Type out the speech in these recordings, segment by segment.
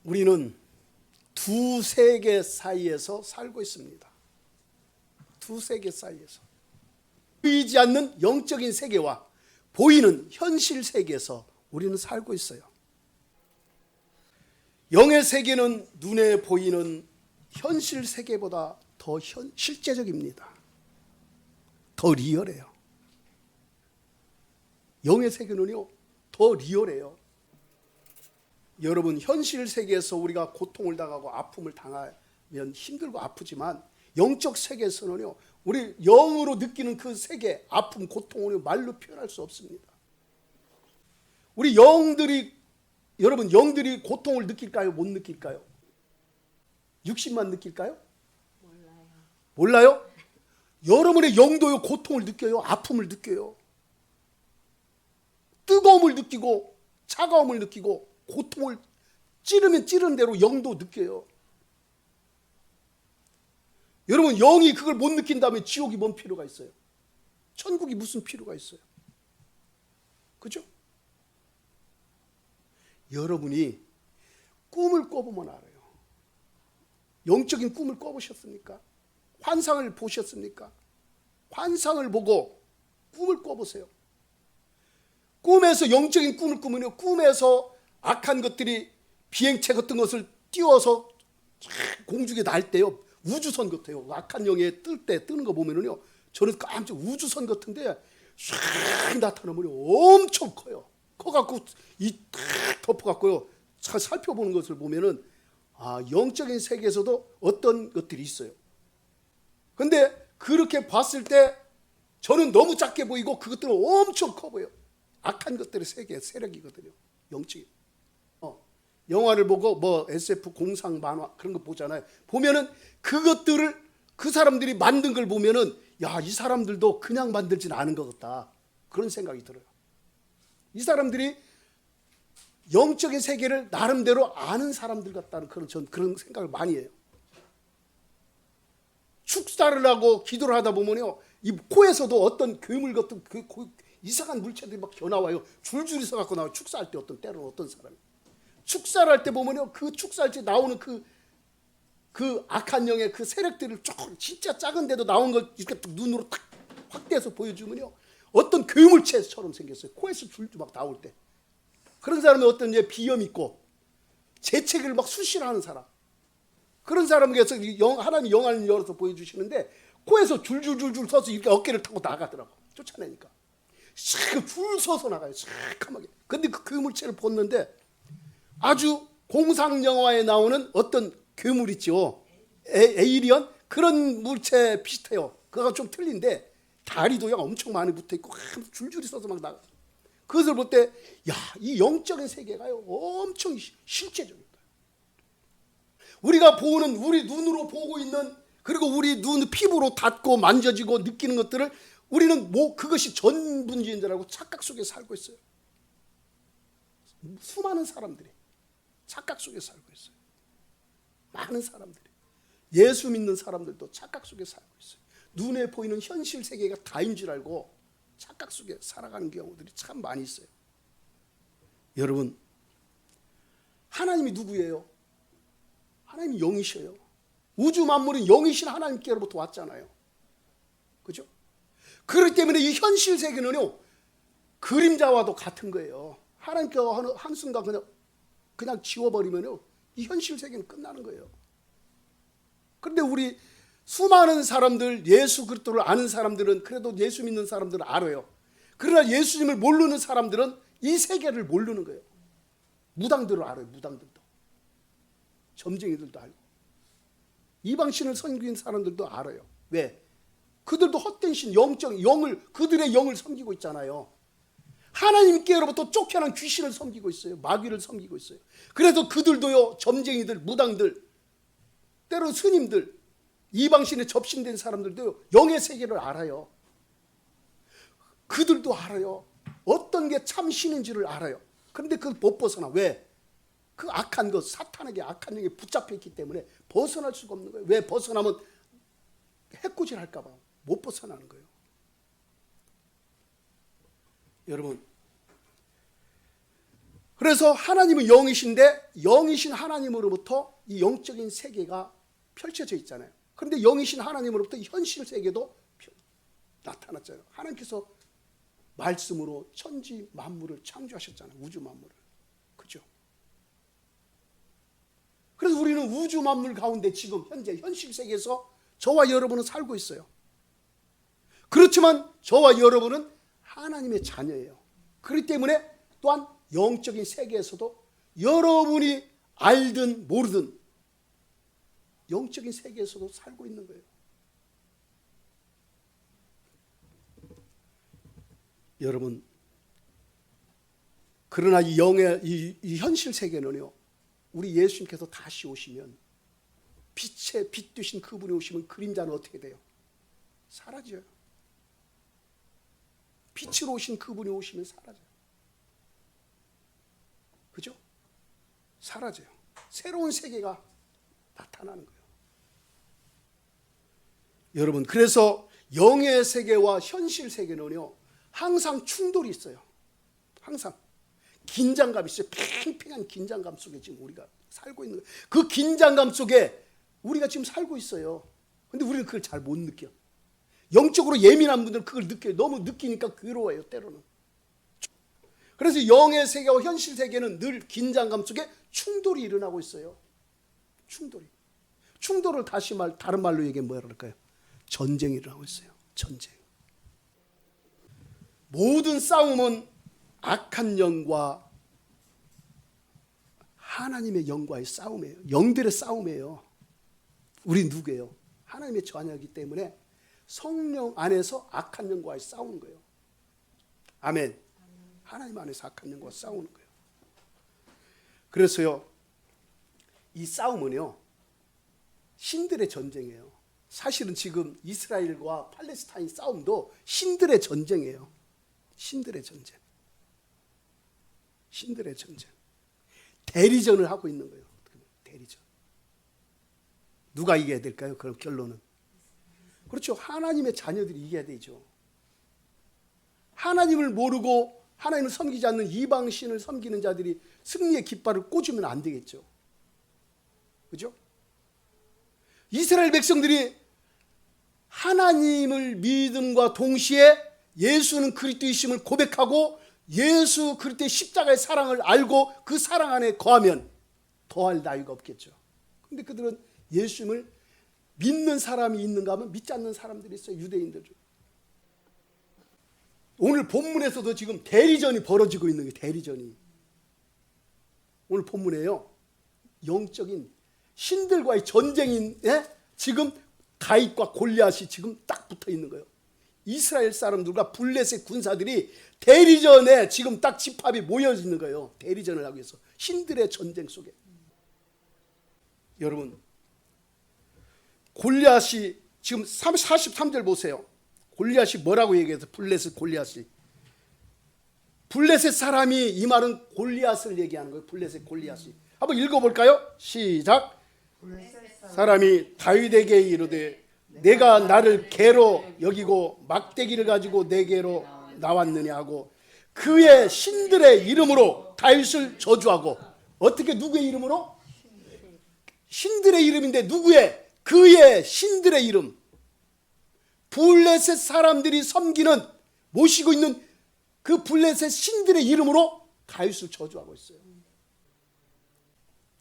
우리는 두 세계 사이에서 살고 있습니다. 두 세계 사이에서 보이지 않는 영적인 세계와 보이는 현실 세계에서 우리는 살고 있어요. 영의 세계는 눈에 보이는 현실 세계보다 더 실제적입니다. 더 리얼해요. 영의 세계는요, 더 리얼해요. 여러분, 현실 세계에서 우리가 고통을 당하고 아픔을 당하면 힘들고 아프지만 영적 세계에서는요, 우리 영으로 느끼는 그 세계, 아픔, 고통을 말로 표현할 수 없습니다. 우리 여러분 영들이 고통을 느낄까요? 못 느낄까요? 육신만 느낄까요? 몰라요? 여러분의 영도요, 고통을 느껴요. 아픔을 느껴요. 뜨거움을 느끼고 차가움을 느끼고 고통을 찌르면 찌르는 대로 영도 느껴요. 여러분, 영이 그걸 못 느낀다면 지옥이 뭔 필요가 있어요? 천국이 무슨 필요가 있어요? 그죠? 여러분이 꿈을 꿔보면 알아요. 영적인 꿈을 꿔보셨습니까? 환상을 보셨습니까? 환상을 보고 꿈을 꿔보세요. 꿈에서 영적인 꿈을 꾸면요, 꿈에서 악한 것들이 비행체 같은 것을 띄워서 공중에 날 때요, 우주선 같아요. 악한 영에 뜨는 거 보면은요, 저는 깜짝 우주선 같은데 쫙 나타나면요, 엄청 커요. 커갖고 탁 덮어갖고요, 살펴보는 것을 보면은 영적인 세계에서도 어떤 것들이 있어요. 근데 그렇게 봤을 때 저는 너무 작게 보이고 그것들은 엄청 커 보여요. 악한 것들의 세계, 세력이거든요. 영적인. 영화를 보고 뭐 SF 공상 만화 그런 거 보잖아요. 보면은 그것들을 그 사람들이 만든 걸 보면은 야, 이 사람들도 그냥 만들지는 않은 것 같다. 그런 생각이 들어요. 이 사람들이 영적인 세계를 나름대로 아는 사람들 같다는 전 그런 생각을 많이 해요. 축사를 하고 기도를 하다 보면요, 이 코에서도 어떤 괴물 같은 이상한 물체들이 막 겨나와요. 줄줄이 서갖고 나와요. 축사할 때 때로는 어떤 사람이. 축사를 할 때 보면요, 그 축사할 때 나오는 그 악한 영의 그 세력들을 조금 진짜 작은데도 나온 걸 이렇게 눈으로 탁 확대해서 보여주면요, 어떤 괴물체처럼 생겼어요. 코에서 줄줄 막 나올 때. 그런 사람이 어떤 비염 있고 재채기를 막 수시로 하는 사람. 그런 사람에게서 하나님이 영안을 열어서 보여주시는데 코에서 줄줄줄줄 서서 이렇게 어깨를 타고 나가더라고. 쫓아내니까. 줄 서서 나가요. 시커멓게. 근데 그 괴물체를 봤는데 아주 공상 영화에 나오는 어떤 괴물 있죠. 에이리언? 그런 물체 비슷해요. 그거가 좀 틀린데 다리도 엄청 많이 붙어있고 줄줄이 서서 막 나가. 그것을 볼 때 야, 이 영적인 세계가요, 엄청 실제적입니다. 우리가 보는, 우리 눈으로 보고 있는, 그리고 우리 눈 피부로 닿고 만져지고 느끼는 것들을 우리는 그것이 전부인 줄 알고 착각 속에 살고 있어요. 수많은 사람들이 착각 속에 살고 있어요. 많은 사람들이, 예수 믿는 사람들도 착각 속에 살고 있어요. 눈에 보이는 현실 세계가 다인 줄 알고 착각 속에 살아가는 경우들이 참 많이 있어요. 여러분, 하나님이 누구예요? 하나님이 영이셔요. 우주 만물은 영이신 하나님께로부터 왔잖아요. 그죠? 그렇기 때문에 이 현실 세계는요, 그림자와도 같은 거예요. 하나님께서 한순간 그냥 지워버리면요, 이 현실 세계는 끝나는 거예요. 그런데 우리 수많은 사람들, 예수 그리스도를 아는 사람들은, 그래도 예수 믿는 사람들은 알아요. 그러나 예수님을 모르는 사람들은 이 세계를 모르는 거예요. 무당들을 알아요. 무당들도, 점쟁이들도 알고, 이방신을 섬기는 사람들도 알아요. 왜? 그들도 헛된 신, 그들의 영을 섬기고 있잖아요. 하나님께로부터 쫓겨난 귀신을 섬기고 있어요. 마귀를 섬기고 있어요. 그래서 그들도요, 점쟁이들, 무당들, 때로 스님들, 이방신에 접신된 사람들도 영의 세계를 알아요. 그들도 알아요. 어떤 게 참 신인지를 알아요. 그런데 그걸 못 벗어나. 왜? 그 악한 것, 사탄에게 악한 영에 붙잡혀 있기 때문에 벗어날 수가 없는 거예요. 왜? 벗어나면 해코지 할까 봐 못 벗어나는 거예요. 여러분, 그래서 하나님은 영이신데 영이신 하나님으로부터 이 영적인 세계가 펼쳐져 있잖아요. 그런데 영이신 하나님으로부터 현실 세계도 나타났잖아요. 하나님께서 말씀으로 천지 만물을 창조하셨잖아요. 우주 만물을. 그죠? 그래서 우리는 우주 만물 가운데 지금 현재 현실 세계에서 저와 여러분은 살고 있어요. 그렇지만 저와 여러분은 하나님의 자녀예요. 그렇기 때문에 또한 영적인 세계에서도 여러분이 알든 모르든 영적인 세계에서도 살고 있는 거예요. 여러분, 그러나 이 영의 이 현실 세계는요, 우리 예수님께서 다시 오시면 빛의 빛 되신 그분이 오시면 그림자는 어떻게 돼요? 사라져요. 빛으로 오신 그분이 오시면 사라져요. 그죠? 사라져요. 새로운 세계가 나타나는 거예요. 여러분, 그래서 영의 세계와 현실 세계는요, 항상 충돌이 있어요. 항상 긴장감이 있어요. 팽팽한 긴장감 속에 지금 우리가 살고 있는 거예요. 그 긴장감 속에 우리가 지금 살고 있어요. 근데 우리는 그걸 잘 못 느껴. 영적으로 예민한 분들은 그걸 느껴요. 너무 느끼니까 괴로워요, 때로는. 그래서 영의 세계와 현실 세계는 늘 긴장감 속에 충돌이 일어나고 있어요. 충돌을 다른 말로 얘기하면 뭐라 그럴까요? 전쟁이 일어나고 있어요. 전쟁. 모든 싸움은 악한 영과 하나님의 영과의 싸움이에요. 영들의 싸움이에요. 우리 누구예요? 하나님의 자녀이기 때문에 성령 안에서 악한 영과의 싸우는 거예요. 아멘. 하나님 안에서 악한 영과 싸우는 거예요. 그래서요, 이 싸움은요, 신들의 전쟁이에요. 사실은 지금 이스라엘과 팔레스타인 싸움도 신들의 전쟁이에요. 신들의 전쟁. 신들의 전쟁. 대리전을 하고 있는 거예요. 대리전. 누가 이겨야 될까요? 그럼 결론은. 그렇죠. 하나님의 자녀들이 이겨야 되죠. 하나님을 모르고 하나님을 섬기지 않는 이방신을 섬기는 자들이 승리의 깃발을 꽂으면 안 되겠죠. 그죠? 이스라엘 백성들이 하나님을 믿음과 동시에 예수는 그리스도이심을 고백하고 예수 그리스도의 십자가의 사랑을 알고 그 사랑 안에 거하면 더할 나위가 없겠죠. 그런데 그들은 예수님을 믿는 사람이 있는가 하면 믿지 않는 사람들이 있어요. 유대인들 중. 오늘 본문에서도 지금 대리전이 벌어지고 있는 거예요. 대리전이. 오늘 본문에요, 영적인 신들과의 전쟁인 지금 다윗과 골리앗이 지금 딱 붙어 있는 거예요. 이스라엘 사람들과 블레셋 군사들이 대리전에 지금 딱 집합이 모여 있는 거예요. 대리전을 하기 위해서. 신들의 전쟁 속에. 여러분, 골리앗이 지금 43절 보세요. 골리앗이 뭐라고 얘기해서 블레셋 골리앗이. 블레셋 사람이, 이 말은 골리앗을 얘기하는 거예요. 블레셋 골리앗이. 한번 읽어볼까요? 시작. 사람이 다윗에게 이르되 내가 나를 개로 여기고 막대기를 가지고 내게로 나왔느냐 하고 그의 신들의 이름으로 다윗을 저주하고. 어떻게, 누구의 이름으로? 신들의 이름인데 누구의? 그의 신들의 이름. 블레셋 사람들이 섬기는, 모시고 있는 그 블레셋 신들의 이름으로 다윗을 저주하고 있어요.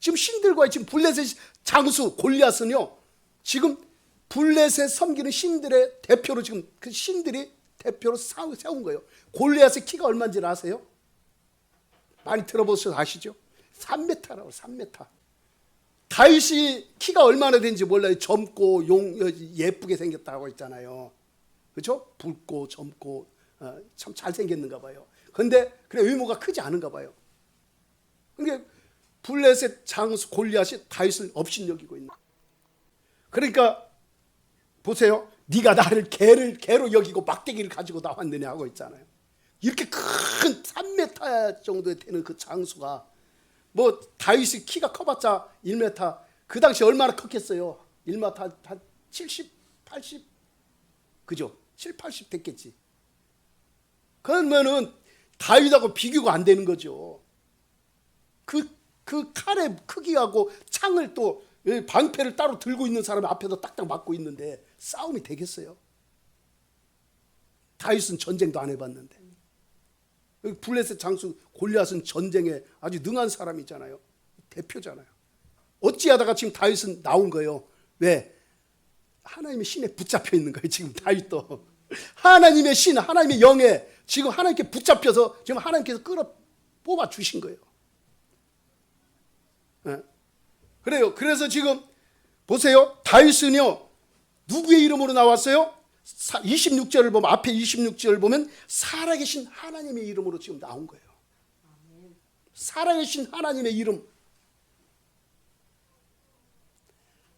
지금 신들과 지금 블레셋 장수 골리앗은요, 지금 블레셋 섬기는 신들의 대표로 지금 그 신들이 대표로 세운 거예요. 골리앗의 키가 얼마인지 아세요? 많이 들어보셔서 아시죠? 3m라고. 3m. 다윗이 키가 얼마나 되는지 몰라요. 젊고 예쁘게 생겼다고 했잖아요. 그렇죠? 붉고 젊고 참 잘생겼는가 봐요. 그런데 그래 외모가 크지 않은가 봐요. 그러니까 블레셋 장수 골리앗이 다윗을 업신여기고 있는. 그러니까 보세요. 네가 나를 개로 여기고 막대기를 가지고 나왔느냐 하고 있잖아요. 이렇게 큰 3m 정도 되는 그 장수가, 뭐 다윗이 키가 커봤자 1m, 그 당시 얼마나 컸겠어요? 1m 한 70, 80, 그죠? 7, 80 됐겠지. 그러면은 다윗하고 비교가 안 되는 거죠. 그 칼의 크기하고 창을 또 방패를 따로 들고 있는 사람이 앞에서 딱딱 맞고 있는데 싸움이 되겠어요? 다윗은 전쟁도 안 해봤는데. 블레셋 장수 골리앗은 전쟁에 아주 능한 사람이잖아요. 대표잖아요. 어찌하다가 지금 다윗은 나온 거예요. 왜? 하나님의 신에 붙잡혀 있는 거예요. 지금 다윗도 하나님의 신, 하나님의 영에 지금 하나님께 붙잡혀서 지금 하나님께서 끌어 뽑아 주신 거예요. 네. 그래요. 그래서 지금 보세요. 다윗은요 누구의 이름으로 나왔어요? 26절을 보면, 앞에 26절을 보면 살아계신 하나님의 이름으로 지금 나온 거예요. 살아계신 하나님의 이름,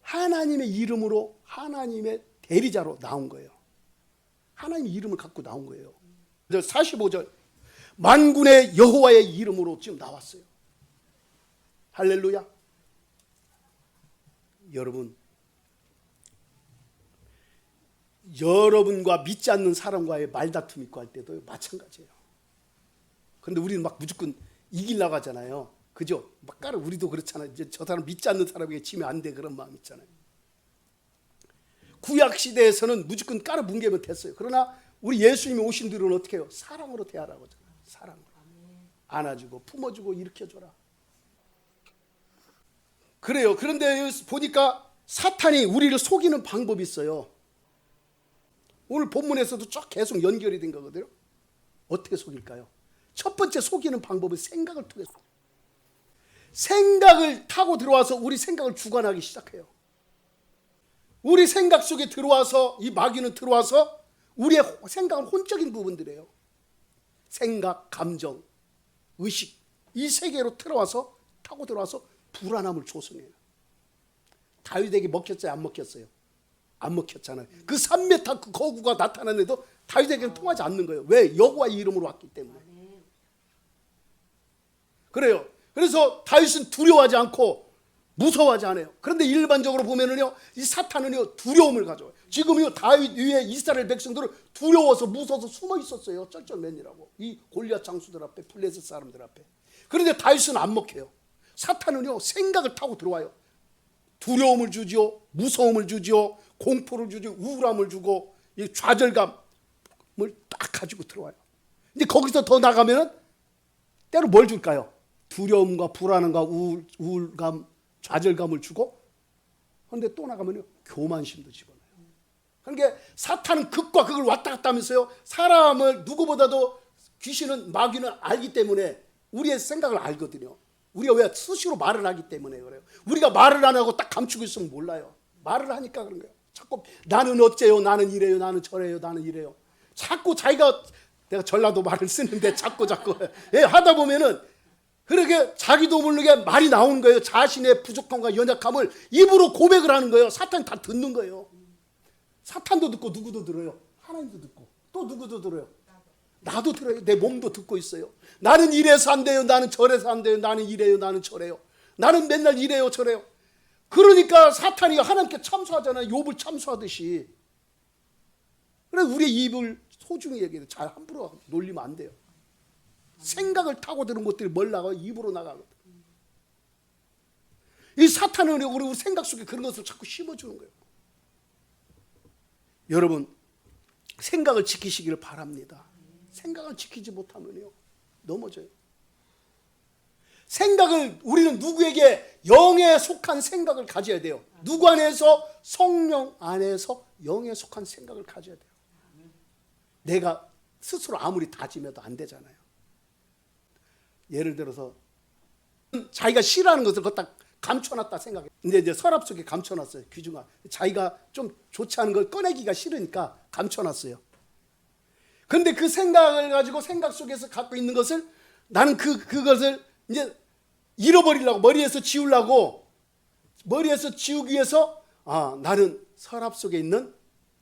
하나님의 이름으로, 하나님의 대리자로 나온 거예요. 하나님의 이름을 갖고 나온 거예요. 45절 만군의 여호와의 이름으로 지금 나왔어요. 할렐루야. 여러분과 믿지 않는 사람과의 말다툼 있고 할 때도 마찬가지예요. 그런데 우리는 막 무조건 이기려고 하잖아요. 그죠? 막 까르 우리도 그렇잖아요. 이제 저 사람 믿지 않는 사람에게 치면 안 돼, 그런 마음 있잖아요. 구약 시대에서는 무조건 까르 뭉개면 됐어요. 그러나 우리 예수님이 오신 뒤로는 어떻게 해요? 사랑으로 대하라고 하잖아요. 사랑으로. 안아주고 품어주고 일으켜줘라. 그래요. 그런데 보니까 사탄이 우리를 속이는 방법이 있어요. 오늘 본문에서도 쭉 계속 연결이 된 거거든요. 어떻게 속일까요? 첫 번째 속이는 방법은 생각을 통해서. 생각을 타고 들어와서 우리 생각을 주관하기 시작해요. 우리 생각 속에 들어와서, 이 마귀는 들어와서 우리의 생각은 혼적인 부분들이에요. 생각, 감정, 의식, 이 세계로 들어와서, 타고 들어와서 불안함을 조성해요. 다윗에게 먹혔어요? 안 먹혔어요? 안 먹혔잖아요. 그 3m 그 거구가 나타났는데도 다윗에게는 통하지 않는 거예요. 왜? 여호와의 이름으로 왔기 때문에. 그래요. 그래서 다윗은 두려워하지 않고 무서워하지 않아요. 그런데 일반적으로 보면은요, 이 사탄은요 두려움을 가져와요. 지금요 다윗 위에 이스라엘 백성들은 두려워서 무서워서 숨어 있었어요. 쩔쩔맨이라고. 이 골리앗 장수들 앞에, 블레셋 사람들 앞에. 그런데 다윗은 안 먹혀요. 사탄은요 생각을 타고 들어와요. 두려움을 주지요, 무서움을 주지요, 공포를 주지요, 우울함을 주고, 이 좌절감을 딱 가지고 들어와요. 근데 거기서 더 나가면은 때로 뭘 줄까요? 두려움과 불안함과 우울감, 좌절감을 주고, 그런데 또 나가면요 교만심도 집어넣어요. 그러니까 사탄은 극과 극을 왔다 갔다 하면서요, 사람을 누구보다도 귀신은, 마귀는 알기 때문에 우리의 생각을 알거든요. 우리가 왜 수시로 말을 하기 때문에 그래요. 우리가 말을 안 하고 딱 감추고 있으면 몰라요. 말을 하니까 그런 거예요. 자꾸 나는 어째요, 나는 이래요, 나는 저래요, 나는 이래요. 자꾸 자기가, 내가 전라도 말을 쓰는데 자꾸 하다 보면은 그렇게 자기도 모르게 말이 나오는 거예요. 자신의 부족함과 연약함을 입으로 고백을 하는 거예요. 사탄이 다 듣는 거예요. 사탄도 듣고 누구도 들어요. 하나님도 듣고 또 누구도 들어요. 나도 들어요. 내 몸도 듣고 있어요. 나는 이래서 안 돼요, 나는 저래서 안 돼요, 나는 이래요, 나는 저래요, 나는 맨날 이래요, 저래요. 그러니까 사탄이 하나님께 참소하잖아요. 욥을 참소하듯이. 그래, 우리의 입을 소중히 얘기해요. 잘 함부로 놀리면 안 돼요. 생각을 타고 드는 것들이 뭘 나가요? 입으로 나가거든. 이 사탄은 우리 생각 속에 그런 것을 자꾸 심어주는 거예요. 여러분, 생각을 지키시기를 바랍니다. 생각을 지키지 못하면요 넘어져요. 생각을, 우리는 누구에게 영에 속한 생각을 가져야 돼요. 누구 안에서? 성령 안에서 영에 속한 생각을 가져야 돼요. 내가 스스로 아무리 다짐해도 안 되잖아요. 예를 들어서 자기가 싫어하는 것을 갖다 감춰놨다 생각해. 근데 이제 서랍 속에 감춰놨어요. 귀중한 자기가 좀 좋지 않은 걸 꺼내기가 싫으니까 감춰놨어요. 근데 그 생각을 가지고 생각 속에서 갖고 있는 것을 나는 그것을 이제 잃어버리려고, 머리에서 지우려고, 머리에서 지우기 위해서 나는 서랍 속에 있는,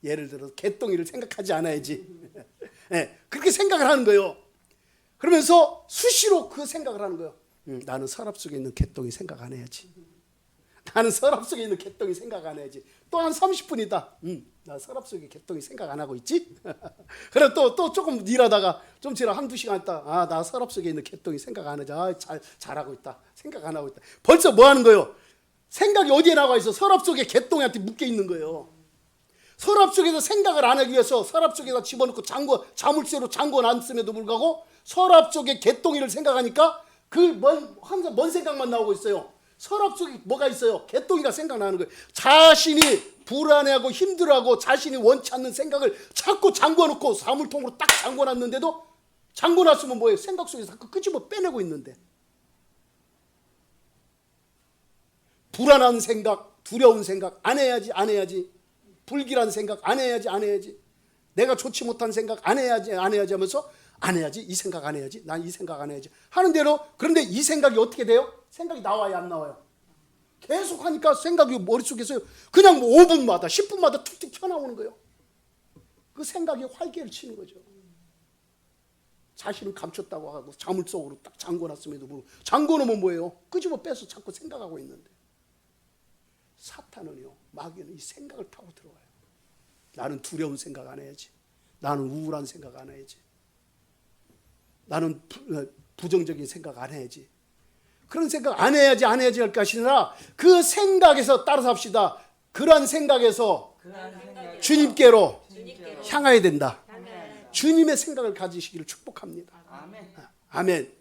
예를 들어서 개똥이를 생각하지 않아야지. 네, 그렇게 생각을 하는 거예요. 그러면서 수시로 그 생각을 하는 거예요. 나는 서랍 속에 있는 개똥이 생각 안 해야지. 나는 서랍 속에 있는 개똥이 생각 안 해야지. 또 한 30분이다. 나 서랍 속에 개똥이 생각 안 하고 있지? 그래 또 조금 일하다가 좀 지나 한두 시간 있다. 나 서랍 속에 있는 개똥이 생각 안 하지. 잘하고 있다. 생각 안 하고 있다. 벌써 뭐 하는 거예요? 생각이 어디에 나와 있어? 서랍 속에 개똥이한테 묶여 있는 거예요. 서랍 속에서 생각을 안 하기 위해서 서랍 속에다 집어넣고 자물쇠로 잠궈 놨음에도 불구하고 서랍 속에 개똥이를 생각하니까 항상 뭔 생각만 나오고 있어요. 서랍 속에 뭐가 있어요? 개똥이가 생각나는 거예요. 자신이 불안해하고 힘들어하고 자신이 원치 않는 생각을 자꾸 잠궈놓고 사물통으로 딱 잠궈놨는데도 잠궈놨으면 뭐예요? 생각 속에서 자꾸 끄집어 빼내고 있는데 불안한 생각, 두려운 생각 안 해야지 불길한 생각 안 해야지 내가 좋지 못한 생각 안 해야지 하면서 안 해야지 이 생각 안 해야지 난 이 생각 안 해야지 하는 대로 그런데 이 생각이 어떻게 돼요? 생각이 나와요 안 나와요? 계속 하니까 생각이 머릿속에서 그냥 뭐 5분마다 10분마다 툭툭 튀어나오는 거예요. 그 생각이 활개를 치는 거죠. 자신은 감췄다고 하고 자물 속으로 딱 잠궈놨음에도 불구하고 잠궈놓으면 뭐예요? 끄집어 빼서 자꾸 생각하고 있는데 사탄은요 마귀는 이 생각을 타고 들어와요. 나는 두려운 생각 안 해야지 나는 우울한 생각 안 해야지 나는 부정적인 생각 안 해야지 그런 생각 안 해야지 할 것이 아니라 그 생각에서 따라서 합시다. 그러한 생각에서 주님께로 향해야 된다. 주님의 생각을 가지시기를 축복합니다. 아멘.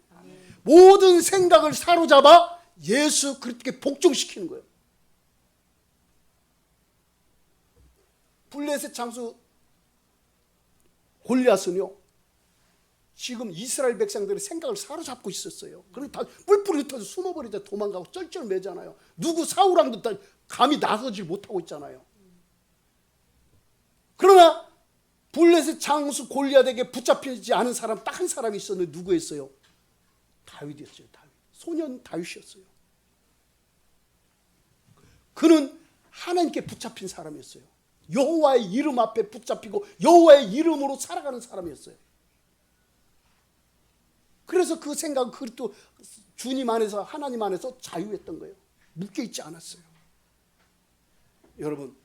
모든 생각을 사로잡아 예수 그리스도께 복종시키는 거예요. 블레셋 장수 골리앗은요 지금 이스라엘 백성들의 생각을 사로잡고 있었어요. 그리고 다 뿔뿔이 흩어져 숨어버리다 도망가고 쩔쩔매잖아요. 누구 사울왕도 감히 나서질 못하고 있잖아요. 그러나 블레셋 장수 골리앗에게 붙잡히지 않은 사람 딱 한 사람이 있었는데 누구였어요? 다윗이었어요. 소년 다윗이었어요. 그는 하나님께 붙잡힌 사람이었어요. 여호와의 이름 앞에 붙잡히고 여호와의 이름으로 살아가는 사람이었어요. 그래서 그 생각은 그리스도 주님 안에서 하나님 안에서 자유했던 거예요. 묶여있지 않았어요. 여러분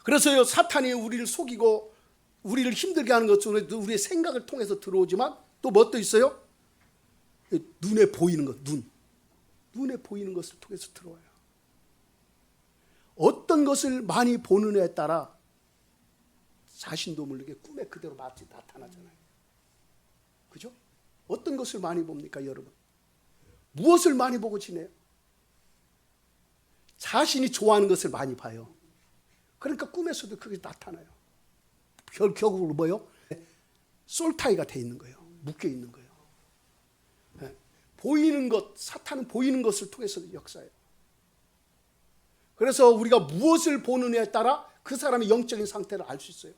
그래서요 사탄이 우리를 속이고 우리를 힘들게 하는 것은 우리의 생각을 통해서 들어오지만 또 뭣도 있어요? 눈에 보이는 것, 눈에 보이는 것을 통해서 들어와요. 어떤 것을 많이 보느냐에 따라 자신도 모르게 꿈에 그대로 마치 나타나잖아요. 그죠? 어떤 것을 많이 봅니까 여러분? 무엇을 많이 보고 지내요? 자신이 좋아하는 것을 많이 봐요. 그러니까 꿈에서도 그게 나타나요. 결국으로 뭐예요? 솔타이가 돼 있는 거예요. 묶여 있는 거예요. 보이는 것, 사탄은 보이는 것을 통해서 역사해요. 그래서 우리가 무엇을 보느냐에 따라 그 사람의 영적인 상태를 알 수 있어요.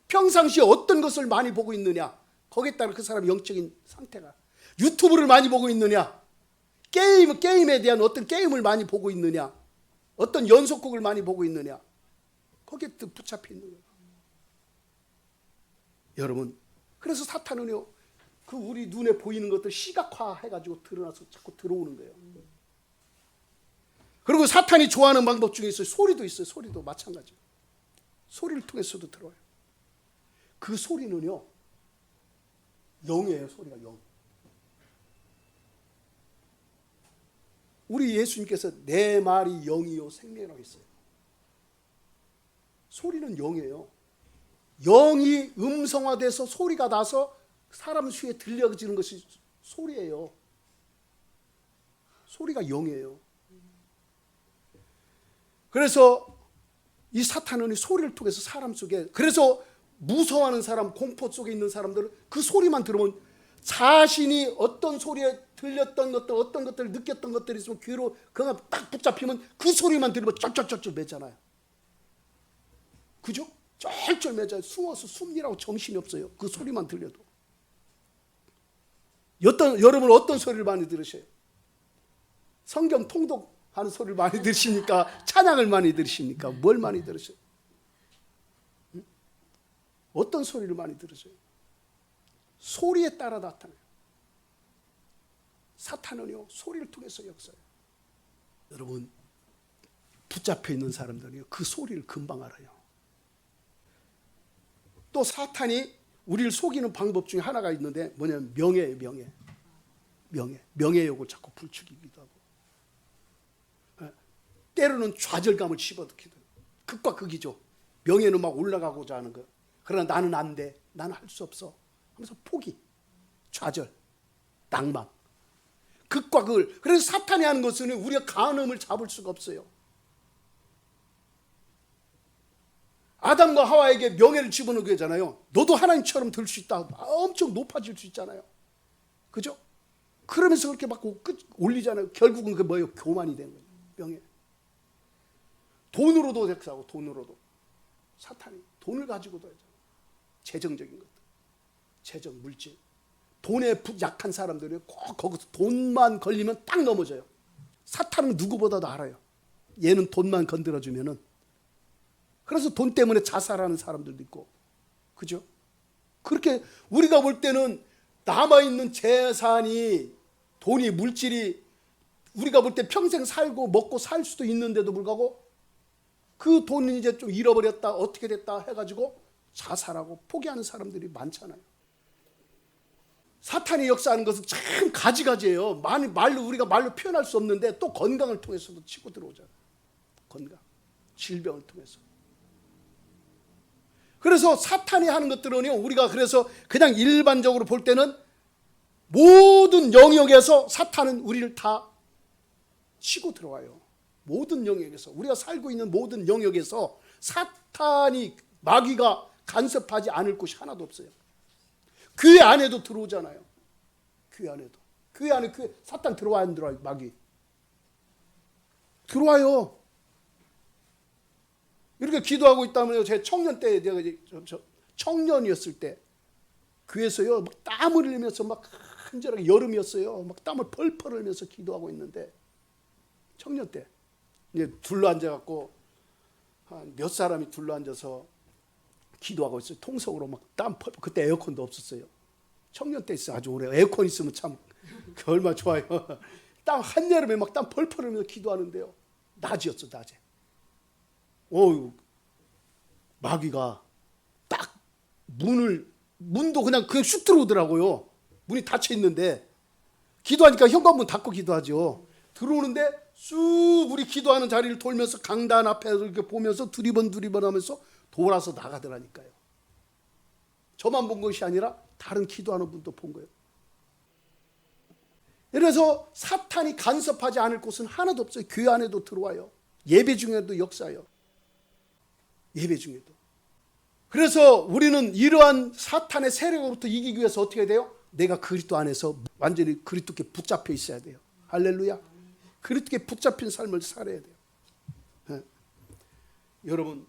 평상시에 어떤 것을 많이 보고 있느냐 거기에 따라 그 사람의 영적인 상태가 유튜브를 많이 보고 있느냐 게임에 대한 어떤 게임을 많이 보고 있느냐 어떤 연속곡을 많이 보고 있느냐 거기에 붙잡혀 있는 거예요. 여러분 그래서 사탄은요 그 우리 눈에 보이는 것들 시각화해가지고 드러나서 자꾸 들어오는 거예요. 그리고 사탄이 좋아하는 방법 중에 있어요. 소리도 있어요. 소리도 마찬가지예요. 소리를 통해서도 들어와요. 그 소리는요 영이에요. 소리가 영. 우리 예수님께서 내 말이 영이요 생명이라고 했어요. 소리는 영이에요. 영이 음성화돼서 소리가 나서 사람 귀에 들려지는 것이 소리예요. 소리가 영이에요. 그래서 이 사탄은 소리를 통해서 사람 속에 그래서 무서워하는 사람, 공포 속에 있는 사람들은 그 소리만 들으면 자신이 어떤 소리에 들렸던 것들, 어떤 것들을 느꼈던 것들이 있으면 귀로 그가 딱 붙잡히면 그 소리만 들으면 쩔쩔쩔쩔 매잖아요. 그죠? 쩔쩔 매잖아요. 숨어서 숨기라고 정신이 없어요. 그 소리만 들려도. 여러분 어떤 소리를 많이 들으셔요? 성경 통독하는 소리를 많이 들으십니까? 찬양을 많이 들으십니까? 뭘 많이 들으셔요? 어떤 소리를 많이 들으세요? 소리에 따라 나타나요. 사탄은요 소리를 통해서 역사해요. 여러분 붙잡혀 있는 사람들이 그 소리를 금방 알아요. 또 사탄이 우리를 속이는 방법 중에 하나가 있는데 뭐냐면 명예예요. 명예욕을 자꾸 부추기기도 하고, 때로는 좌절감을 집어넣기도 해요. 극과 극이죠. 명예는 막 올라가고자 하는 거. 그러나 나는 안 돼. 나는 할 수 없어. 하면서 포기, 좌절, 낭만. 극과 극을. 그래서 사탄이 하는 것은 우리가 간음을 잡을 수가 없어요. 아담과 하와에게 명예를 집어넣게 하잖아요. 너도 하나님처럼 될 수 있다. 엄청 높아질 수 있잖아요. 그죠? 그러면서 그렇게 막 올리잖아요. 결국은 그 뭐예요? 교만이 되는 거예요. 명예. 돈으로도 섹스하고 돈으로도. 사탄이 돈을 가지고도 하죠. 재정적인 것들. 재정, 물질. 돈에 약한 사람들이 꼭 거기서 돈만 걸리면 딱 넘어져요. 사탄은 누구보다도 알아요. 얘는 돈만 건드려주면은. 그래서 돈 때문에 자살하는 사람들도 있고, 그죠? 그렇게 우리가 볼 때는 남아있는 재산이, 돈이, 물질이 우리가 볼 때 평생 살고 먹고 살 수도 있는데도 불구하고 그 돈은 이제 좀 잃어버렸다, 어떻게 됐다 해가지고 자살하고 포기하는 사람들이 많잖아요. 사탄이 역사하는 것은 참 가지가지예요. 우리가 말로 표현할 수 없는데 또 건강을 통해서도 치고 들어오잖아요. 건강, 질병을 통해서. 그래서 사탄이 하는 것들은요, 우리가 그래서 그냥 일반적으로 볼 때는 모든 영역에서 사탄은 우리를 다 치고 들어와요. 모든 영역에서, 우리가 살고 있는 모든 영역에서 사탄이, 마귀가 간섭하지 않을 곳이 하나도 없어요. 교회 안에도 들어오잖아요. 교회 안에도. 교회 안에 사탄 들어와요, 안 들어와요? 마귀 들어와요. 이렇게 기도하고 있다면요, 제 청년 때, 제가 청년이었을 때 교회에서요, 막 땀을 흘리면서 막 한절하게, 여름이었어요. 막 땀을 펄펄 흘리면서 기도하고 있는데, 청년 때 이제 둘러앉아갖고 한 몇 사람이 둘러앉아서 기도하고 있어요. 통성으로 막 땀 펄펄. 그때 에어컨도 없었어요. 청년 때 있어 아주 오래. 에어컨 있으면 참 얼마나 좋아요. 땀 한여름에 막 땀 펄펄 흘리면서 기도하는데요. 낮이었어, 낮에. 마귀가 딱 문도 그냥 쑥 들어오더라고요. 문이 닫혀 있는데 기도하니까 현관문 닫고 기도하죠. 들어오는데 쑥 우리 기도하는 자리를 돌면서 강단 앞에서 이렇게 보면서 두리번 하면서 돌아서 나가더라니까요. 저만 본 것이 아니라 다른 기도하는 분도 본 거예요. 그래서 사탄이 간섭하지 않을 곳은 하나도 없어요. 교회 안에도 들어와요. 예배 중에도 역사요. 예배 중에도. 그래서 우리는 이러한 사탄의 세력으로부터 이기기 위해서 어떻게 해야 돼요? 내가 그리스도 안에서 완전히 그리스도께 붙잡혀 있어야 돼요. 할렐루야. 그리스도께 붙잡힌 삶을 살아야 돼요. 네. 여러분,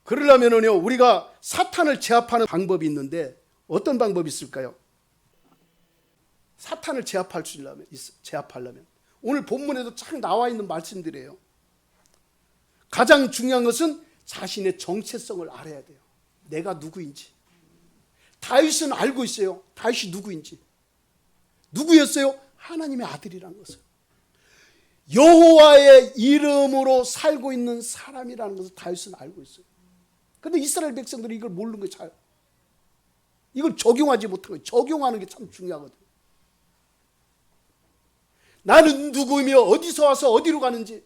그러려면요, 우리가 사탄을 제압하는 방법이 있는데 어떤 방법이 있을까요? 사탄을 제압하려면 오늘 본문에도 쫙 나와 있는 말씀들이에요. 가장 중요한 것은 자신의 정체성을 알아야 돼요. 내가 누구인지. 다윗은 알고 있어요. 다윗이 누구인지. 누구였어요? 하나님의 아들이라는 것을. 여호와의 이름으로 살고 있는 사람이라는 것을 다윗은 알고 있어요. 그런데 이스라엘 백성들이 이걸 모르는 게 잘. 이걸 적용하지 못하고, 적용하는 게 참 중요하거든요. 나는 누구이며 어디서 와서 어디로 가는지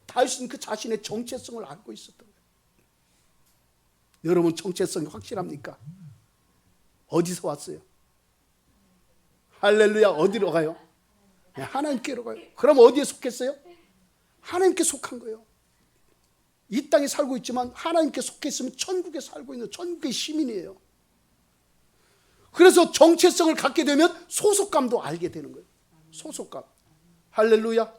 다윗은 그 자신의 정체성을 알고 있었던 거예요. 여러분, 정체성이 확실합니까? 어디서 왔어요? 할렐루야. 어디로 가요? 네, 하나님께로 가요. 그럼 어디에 속했어요? 하나님께 속한 거예요. 이 땅에 살고 있지만 하나님께 속했으면 천국에 살고 있는 천국의 시민이에요. 그래서 정체성을 갖게 되면 소속감도 알게 되는 거예요. 소속감. 할렐루야.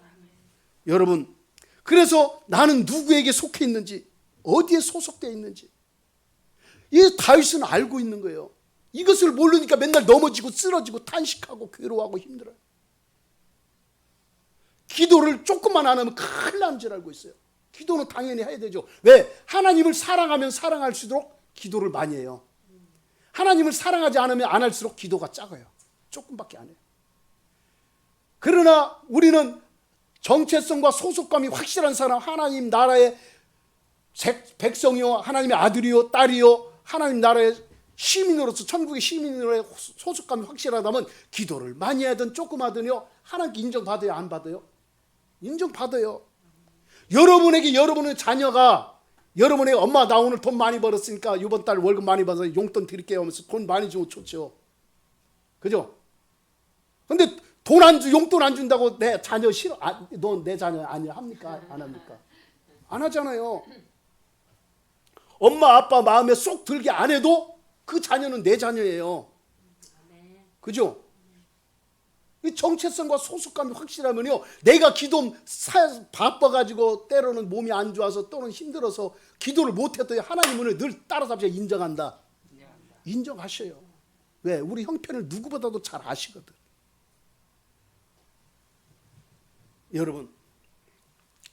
여러분, 그래서 나는 누구에게 속해 있는지, 어디에 소속되어 있는지, 이 다윗은 알고 있는 거예요. 이것을 모르니까 맨날 넘어지고 쓰러지고 탄식하고 괴로워하고 힘들어요. 기도를 조금만 안 하면 큰일 나는 줄 알고 있어요. 기도는 당연히 해야 되죠. 왜? 하나님을 사랑하면 사랑할수록 기도를 많이 해요. 하나님을 사랑하지 않으면 안 할수록 기도가 작아요. 조금밖에 안 해요. 그러나 우리는 정체성과 소속감이 확실한 사람, 하나님 나라의 백성이요, 하나님의 아들이요, 딸이요, 하나님 나라의 시민으로서, 천국의 시민으로의 소속감이 확실하다면 기도를 많이 하든 조금 하든요, 하나님께 인정받아요, 안 받아요? 인정받아요. 여러분에게 여러분의 자녀가, 여러분에게 엄마 나 오늘 돈 많이 벌었으니까 이번 달 월급 많이 받아서 용돈 드릴게요 하면서 돈 많이 주고 좋죠. 그죠? 근데 돈 안 주, 용돈 안 준다고 내 자녀 싫어, 넌 내 자녀 아니야 합니까? 안 합니까? 안 하잖아요. 엄마 아빠 마음에 쏙 들게 안 해도 그 자녀는 내 자녀예요. 그죠? 이 정체성과 소속감이 확실하면요, 내가 기도 바빠가지고 때로는 몸이 안 좋아서 또는 힘들어서 기도를 못해도 하나님은 늘 따라잡자 인정한다. 인정하셔요. 왜? 우리 형편을 누구보다도 잘 아시거든. 여러분,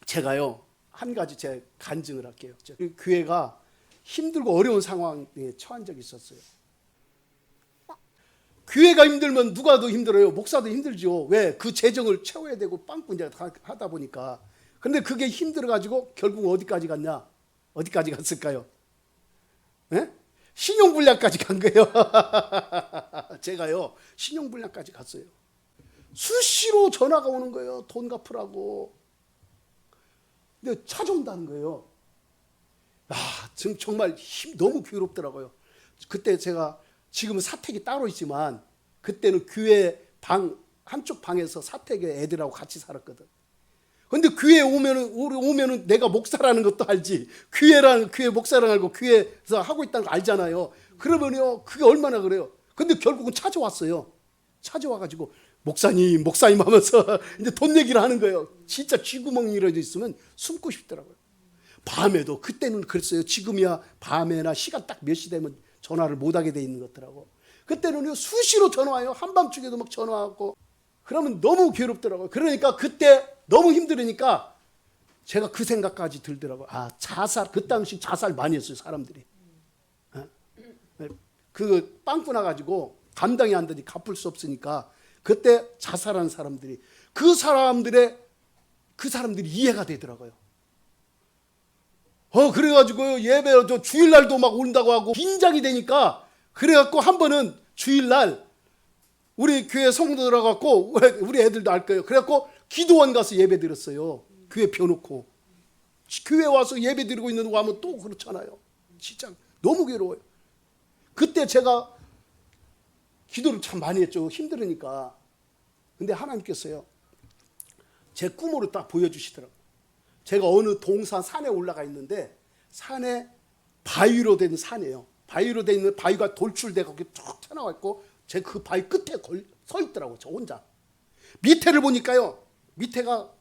제가요 한 가지 제 간증을 할게요. 교회가 힘들고 어려운 상황에 처한 적이 있었어요. 교회가 힘들면 누가 더 힘들어요? 목사도 힘들죠. 왜? 그 재정을 채워야 되고 빵꾸 이제 하다 보니까. 근데 그게 힘들어가지고 결국 어디까지 갔냐? 어디까지 갔을까요? 네? 신용불량까지 간 거예요. 제가요 신용불량까지 갔어요. 수시로 전화가 오는 거예요. 돈 갚으라고. 근데 찾아온다는 거예요. 정말 너무 괴롭더라고요. 그때 제가 지금은 사택이 따로 있지만 그때는 교회 한쪽 방에서 사택에 애들하고 같이 살았거든. 근데 교회에 오면은 내가 목사라는 것도 알지. 교회 목사라는 알고 교회에서 하고 있다는 거 알잖아요. 그러면요 그게 얼마나 그래요. 근데 결국은 찾아왔어요. 찾아와가지고 목사님 하면서 이제 돈 얘기를 하는 거예요. 진짜 쥐구멍이라도 있으면 숨고 싶더라고요. 밤에도 그때는 그랬어요. 지금이야 밤에나 시간 딱 몇 시 되면 전화를 못하게 돼 있는 것더라고. 그때는 수시로 전화 와요. 한밤중에도 막 전화 왔고. 그러면 너무 괴롭더라고요. 그러니까 그때 너무 힘들으니까 제가 그 생각까지 들더라고요. 자살, 그 당시 자살 많이 했어요 사람들이. 그 빵꾸 나가지고 감당이 안 되니 갚을 수 없으니까 그때 자살한 사람들이 그 사람들이 이해가 되더라고요. 그래가지고 예배 주일날도 막 온다고 하고 긴장이 되니까 그래갖고 한 번은 주일날 우리 교회 성도들 갖고 우리 애들도 알 거예요. 그래갖고 기도원 가서 예배 드렸어요. 교회 펴놓고 교회 와서 예배 드리고 있는 거 하면 또 그렇잖아요. 진짜 너무 괴로워요. 그때 제가 기도를 참 많이 했죠. 힘들으니까. 근데 하나님께서요 제 꿈으로 딱 보여주시더라고요. 제가 어느 동산 산에 올라가 있는데 산에 바위로 된 산이에요. 바위로 된 있는 바위가 돌출되고 쭉 튀어나와 있고 제가 그 바위 끝에 서 있더라고요. 저 혼자. 밑에를 보니까요. 밑에가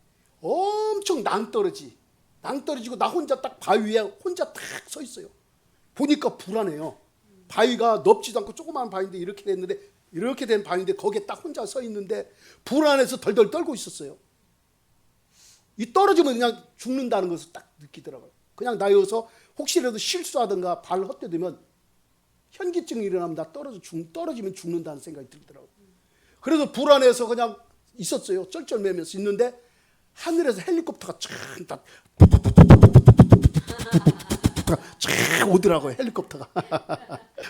엄청 낭떠러지고 나 혼자 딱 바위 위에 혼자 딱 서 있어요. 보니까 불안해요. 바위가 넓지도 않고 조그마한 바위인데 이렇게 된 바위인데 거기에 딱 혼자 서 있는데 불안해서 덜덜 떨고 있었어요. 이 떨어지면 그냥 죽는다는 것을 딱 느끼더라고요. 그냥 나 여기서 혹시라도 실수하든가 발 헛되면 현기증이 일어나면 나 떨어지면 죽는다는 생각이 들더라고요. 그래서 불안해서 그냥 있었어요. 쩔쩔매면서 있는데 하늘에서 헬리콥터가 쫙 오더라고요. 헬리콥터가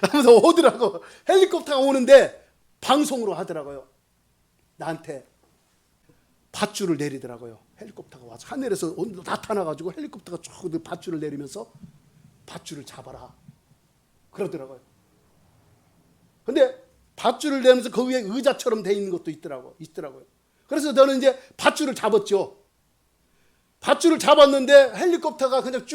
하면서 오더라고. 헬리콥터가 오는데 방송으로 하더라고요. 나한테 밧줄을 내리더라고요. 헬리콥터가 와서 하늘에서 나타나가지고 헬리콥터가 쭉 밧줄을 내리면서 밧줄을 잡아라 그러더라고요. 근데 밧줄을 내면서 그 위에 의자처럼 돼 있는 것도 있더라고요. 그래서 저는 이제 밧줄을 잡았죠. 밧줄을 잡았는데 헬리콥터가 그냥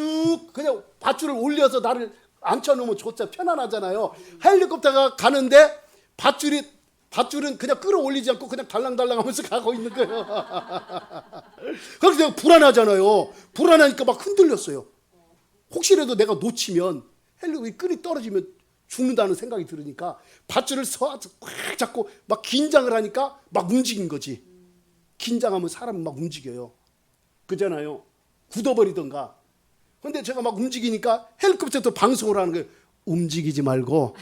밧줄을 올려서 나를 앉혀놓으면 좋죠. 편안하잖아요. 헬리콥터가 가는데 밧줄은 그냥 끌어올리지 않고 그냥 달랑달랑 하면서 가고 있는 거예요. 그래서 내가 불안하잖아요. 불안하니까 막 흔들렸어요. 혹시라도 내가 놓치면 끈이 떨어지면 죽는다는 생각이 들으니까 밧줄을 꽉 잡고 막 긴장을 하니까 막 움직인 거지. 긴장하면 사람이 막 움직여요. 그잖아요. 굳어버리던가. 근데 제가 막 움직이니까 헬리콥터도 방송을 하는 거예요. 움직이지 말고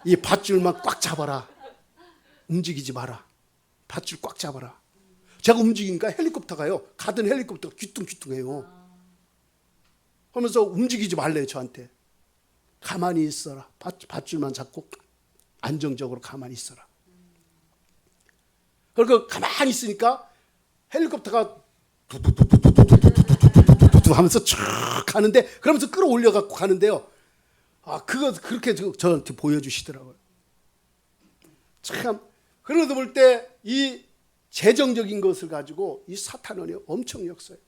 이 밧줄만 꽉 잡아라. 움직이지 마라. 밧줄 꽉 잡아라. 제가 움직이니까 헬리콥터가요. 가던 헬리콥터가 귀뚱귀뚱해요. 하면서 움직이지 말래요, 저한테. 가만히 있어라. 밧줄만 잡고 안정적으로 가만히 있어라. 그러니까 가만히 있으니까 헬리콥터가 두두두두두두두두두두두 하면서 쭉 가는데, 그러면서 끌어올려 갖고 가는데요. 그거 그렇게 저한테 보여주시더라고요. 참, 그러다 볼 때 이 재정적인 것을 가지고 이 사탄은요, 엄청 역사해요.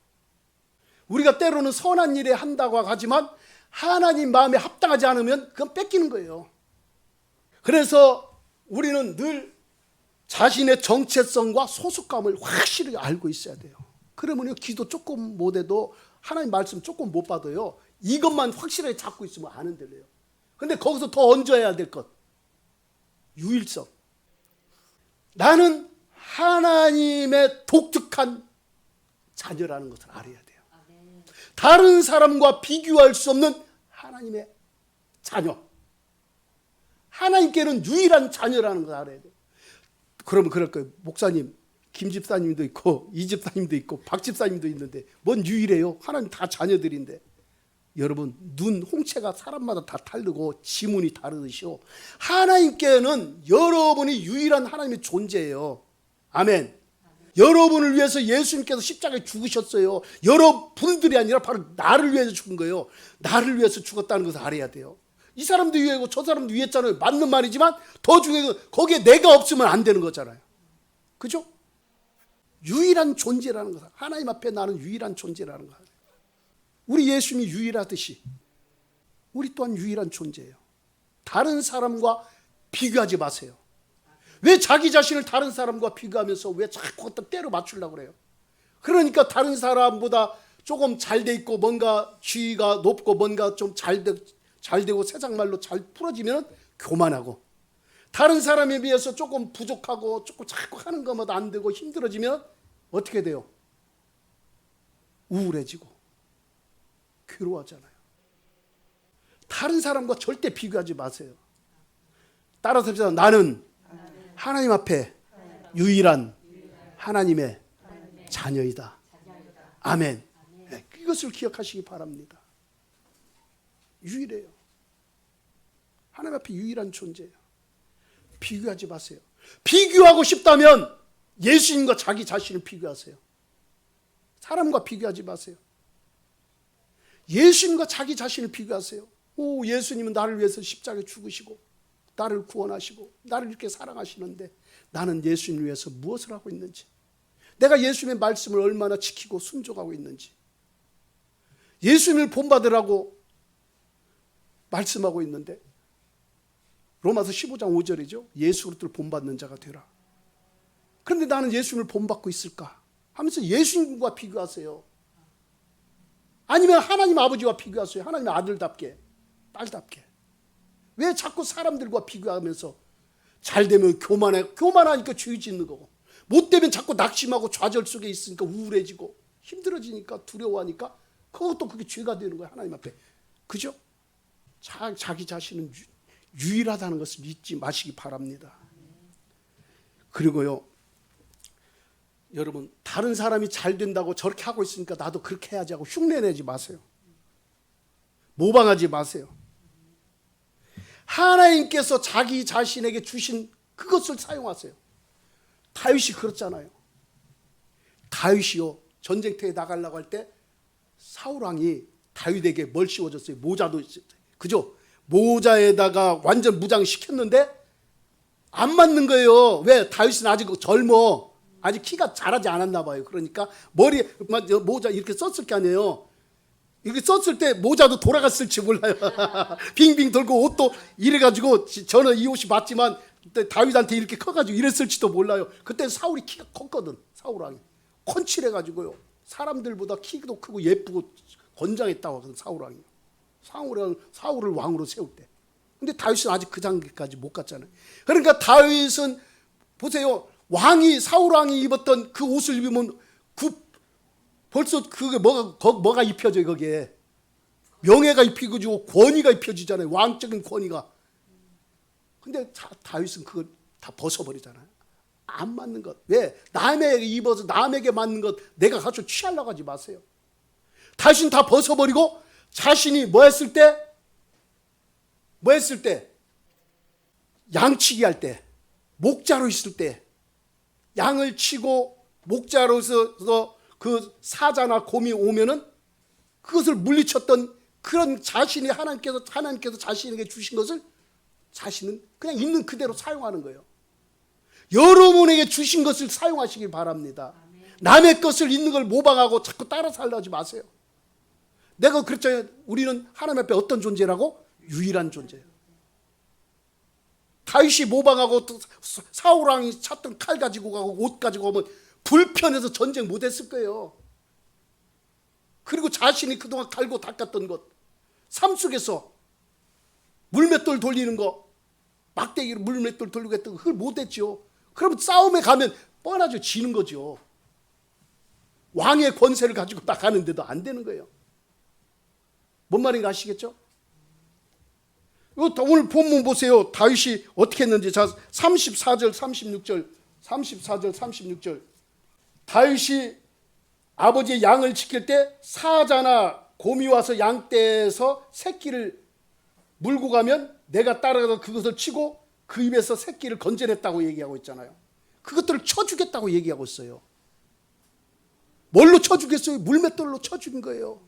우리가 때로는 선한 일에 한다고 하지만 하나님 마음에 합당하지 않으면 그건 뺏기는 거예요. 그래서 우리는 늘 자신의 정체성과 소속감을 확실히 알고 있어야 돼요. 그러면요, 기도 조금 못해도 하나님 말씀 조금 못 받아요. 이것만 확실하게 잡고 있으면 안 흔들려요. 근데 거기서 더 얹어야 될 것, 유일성. 나는 하나님의 독특한 자녀라는 것을 알아야 돼요. 다른 사람과 비교할 수 없는 하나님의 자녀, 하나님께는 유일한 자녀라는 것을 알아야 돼요. 그러면 그럴 거예요. 목사님, 김 집사님도 있고 이 집사님도 있고 박 집사님도 있는데 뭔 유일해요? 하나님 다 자녀들인데. 여러분, 눈 홍채가 사람마다 다 다르고 지문이 다르듯이요, 하나님께는 여러분이 유일한 하나님의 존재예요. 아멘. 여러분을 위해서 예수님께서 십자가에 죽으셨어요. 여러분들이 아니라 바로 나를 위해서 죽은 거예요. 나를 위해서 죽었다는 것을 알아야 돼요. 이 사람도 위해고 저 사람도 위했잖아요. 맞는 말이지만 더 중요한 건 거기에 내가 없으면 안 되는 거잖아요. 그죠? 유일한 존재라는 것, 하나님 앞에 나는 유일한 존재라는 것. 우리 예수님이 유일하듯이 우리 또한 유일한 존재예요. 다른 사람과 비교하지 마세요. 왜 자기 자신을 다른 사람과 비교하면서 왜 자꾸 갖다 때려 맞추려고 그래요? 그러니까 다른 사람보다 조금 잘 돼 있고 뭔가 지위가 높고 뭔가 좀 잘 되고 세상 말로 잘 풀어지면 교만하고, 다른 사람에 비해서 조금 부족하고 조금 자꾸 하는 것마다 안 되고 힘들어지면 어떻게 돼요? 우울해지고 괴로워하잖아요. 다른 사람과 절대 비교하지 마세요. 따라서 나는 하나님 앞에 유일한 하나님의 자녀이다. 아멘. 네, 이것을 기억하시기 바랍니다. 유일해요. 하나님 앞에 유일한 존재예요. 비교하지 마세요. 비교하고 싶다면 예수님과 자기 자신을 비교하세요. 사람과 비교하지 마세요. 예수님과 자기 자신을 비교하세요. 오, 예수님은 나를 위해서 십자가에 죽으시고 나를 구원하시고 나를 이렇게 사랑하시는데 나는 예수님을 위해서 무엇을 하고 있는지, 내가 예수님의 말씀을 얼마나 지키고 순종하고 있는지, 예수님을 본받으라고 말씀하고 있는데 로마서 15장 5절이죠. 예수 그리스도를 본받는 자가 되라. 그런데 나는 예수님을 본받고 있을까 하면서 예수님과 비교하세요. 아니면 하나님 아버지와 비교하세요. 하나님의 아들답게, 딸답게. 왜 자꾸 사람들과 비교하면서 잘 되면 교만하니까 죄 짓는 거고, 못 되면 자꾸 낙심하고 좌절 속에 있으니까 우울해지고 힘들어지니까 두려워하니까 그것도 그게 죄가 되는 거예요, 하나님 앞에. 그죠? 자기 자신은 유일하다는 것을 잊지 마시기 바랍니다. 그리고요, 여러분, 다른 사람이 잘 된다고 저렇게 하고 있으니까 나도 그렇게 해야지 하고 흉내내지 마세요. 모방하지 마세요. 하나님께서 자기 자신에게 주신 그것을 사용하세요. 다윗이 그렇잖아요. 다윗이요, 전쟁터에 나가려고 할 때 사울왕이 다윗에게 뭘 씌워줬어요? 모자도, 그죠? 모자에다가 완전 무장시켰는데 안 맞는 거예요. 왜? 다윗은 아직 젊어. 아직 키가 자라지 않았나 봐요. 그러니까 머리에 모자 이렇게 썼을 거 아니에요. 이렇게 썼을 때 모자도 돌아갔을지 몰라요. 빙빙 돌고 옷도 이래가지고, 저는 이 옷이 맞지만 다윗한테 이렇게 커가지고 이랬을지도 몰라요. 그때 사울이 키가 컸거든. 사울왕이 콘칠해가지고요, 사람들보다 키도 크고 예쁘고 건장했다고 하거든, 사울왕이. 사울을 왕으로 세울 때. 근데 다윗은 아직 그 단계까지 못 갔잖아요. 그러니까 다윗은 보세요, 왕이, 사울왕이 입었던 그 옷을 입으면 벌써 그게 뭐가 입혀져요. 거기에 명예가 입혀지고 권위가 입혀지잖아요. 왕적인 권위가. 근데 다윗은 그걸 다 벗어버리잖아요. 안 맞는 것. 왜? 남에게 입어서 남에게 맞는 것 내가 가서 취하려고 하지 마세요. 자신 다 벗어버리고 자신이 뭐 했을 때? 양치기 할 때, 목자로 있을 때, 양을 치고 목자로서 그 사자나 곰이 오면은 그것을 물리쳤던 그런 자신이 하나님께서 자신에게 주신 것을 자신은 그냥 있는 그대로 사용하는 거예요. 여러분에게 주신 것을 사용하시길 바랍니다. 남의 것을 있는 걸 모방하고 자꾸 따라 살려 하지 마세요. 내가 그랬잖아요. 우리는 하나님 앞에 어떤 존재라고? 유일한 존재예요. 다윗이 모방하고 사울 왕이 찾던 칼 가지고 가고 옷 가지고 오면 불편해서 전쟁 못했을 거예요. 그리고 자신이 그동안 갈고 닦았던 것, 삶 속에서 물맷돌 돌리는 거, 막대기로 물맷돌 돌리고 했던 거 그걸 못했죠. 그러면 싸움에 가면 뻔하죠. 지는 거죠. 왕의 권세를 가지고 나가는데도 안 되는 거예요. 뭔 말인가 아시겠죠? 오늘 본문 보세요. 다윗이 어떻게 했는지. 자, 34절 36절. 다윗이 아버지의 양을 지킬 때 사자나 곰이 와서 양떼에서 새끼를 물고 가면 내가 따라가서 그것을 치고 그 입에서 새끼를 건져냈다고 얘기하고 있잖아요. 그것들을 쳐주겠다고 얘기하고 있어요. 뭘로 쳐주겠어요? 물맷돌로 쳐준 거예요.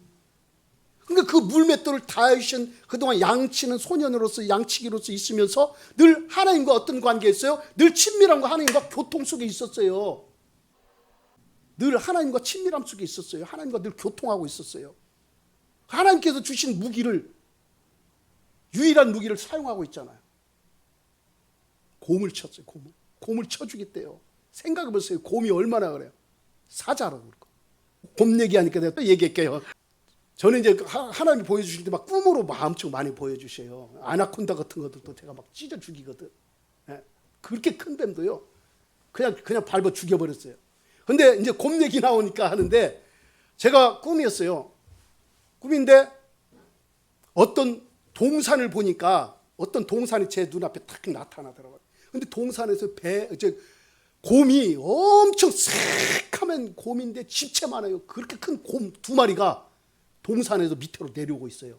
그러니까 그 물맷돌을 다윗은 그동안 양치는 소년으로서 양치기로서 있으면서 늘 하나님과 어떤 관계였어요? 늘 친밀함과 하나님과 교통 속에 있었어요. 늘 하나님과 친밀함 속에 있었어요. 하나님과 늘 교통하고 있었어요. 하나님께서 주신 무기를, 유일한 무기를 사용하고 있잖아요. 곰을 쳤어요. 곰을 쳐주겠대요. 생각해보세요. 곰이 얼마나 그래요? 사자라고 그러고. 곰 얘기하니까 내가 또 얘기할게요. 저는 이제 하나님이 보여주실 때 막 꿈으로 막 엄청 많이 보여주셔요. 아나콘다 같은 것들도 제가 막 찢어 죽이거든. 예. 그렇게 큰 뱀도요. 그냥 밟아 죽여버렸어요. 근데 이제 곰 얘기 나오니까 하는데 제가 꿈이었어요. 꿈인데 어떤 동산을 보니까 어떤 동산이 제 눈앞에 딱 나타나더라고요. 근데 동산에서 곰이 엄청 새카만 곰인데 집채 많아요. 그렇게 큰 곰 2마리가 동산에서 밑으로 내려오고 있어요.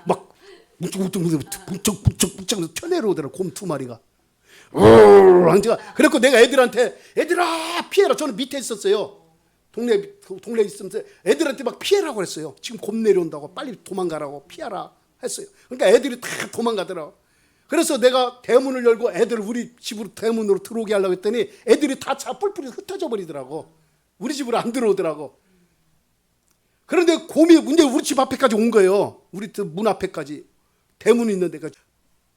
막 뭉쩍뭉쩍 튀어내려오더라고. 곰 2마리가. 그래서 내가 애들한테 애들아 피해라. 저는 밑에 있었어요. 동네에 있으면서 애들한테 막 피해라고 했어요. 지금 곰 내려온다고 빨리 도망가라고 피하라 했어요. 그러니까 애들이 다 도망가더라고. 그래서 내가 대문을 열고 애들을 우리 집으로 대문으로 들어오게 하려고 했더니 애들이 다 뿔뿔이 흩어져 버리더라고. 우리 집으로 안 들어오더라고. 그런데 곰이 이제 우리 집 앞에까지 온 거예요. 우리 문 앞에까지. 대문이 있는 데까지.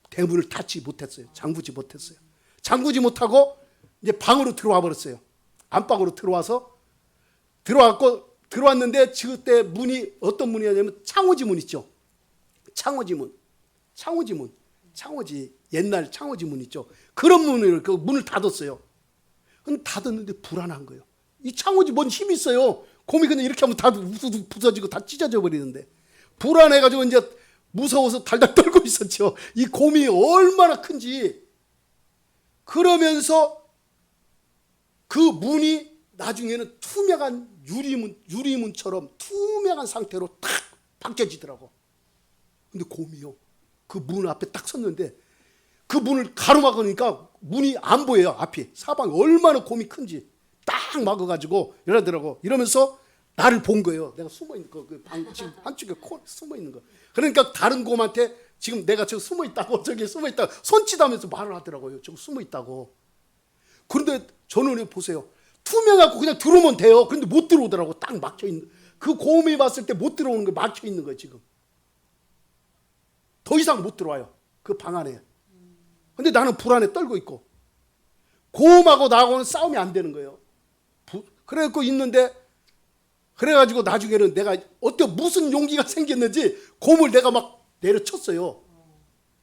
대문을 닫지 못했어요. 잠그지 못했어요. 잠그지 못하고 이제 방으로 들어와 버렸어요. 안방으로 들어왔고 들어왔는데 그때 문이 어떤 문이었냐면 창호지 문 있죠. 창호지 옛날 창호지 문 있죠. 그런 그 문을 닫았어요. 근데 닫았는데 불안한 거예요. 이 창호지 뭔 힘이 있어요. 곰이 그냥 이렇게 하면 다 부서지고 다 찢어져 버리는데 불안해가지고 이제 무서워서 달달 떨고 있었죠. 이 곰이 얼마나 큰지. 그러면서 그 문이 나중에는 투명한 유리문처럼 투명한 상태로 탁 바뀌어지더라고. 근데 곰이요. 그 문 앞에 딱 섰는데 그 문을 가로막으니까 문이 안 보여요. 앞이. 사방이 얼마나 곰이 큰지. 딱 막아가지고 이러더라고. 이러면서 나를 본 거예요. 내가 숨어있는 거. 지금 한쪽에 숨어있는 거. 그러니까 다른 곰한테 지금 내가 저기 숨어있다고 저기 숨어있다고 손짓하면서 말을 하더라고요. 저기 숨어있다고. 그런데 저는 보세요. 투명하고 그냥 들어오면 돼요. 그런데 못 들어오더라고. 딱 막혀있는. 그 곰이 봤을 때 못 들어오는 거 막혀있는 거예요. 지금. 더 이상 못 들어와요. 그 방 안에. 근데 나는 불안에 떨고 있고. 곰하고 나하고는 싸움이 안 되는 거예요. 그래갖고 있는데 그래가지고 나중에는 내가 무슨 용기가 생겼는지 곰을 내가 막 내려쳤어요.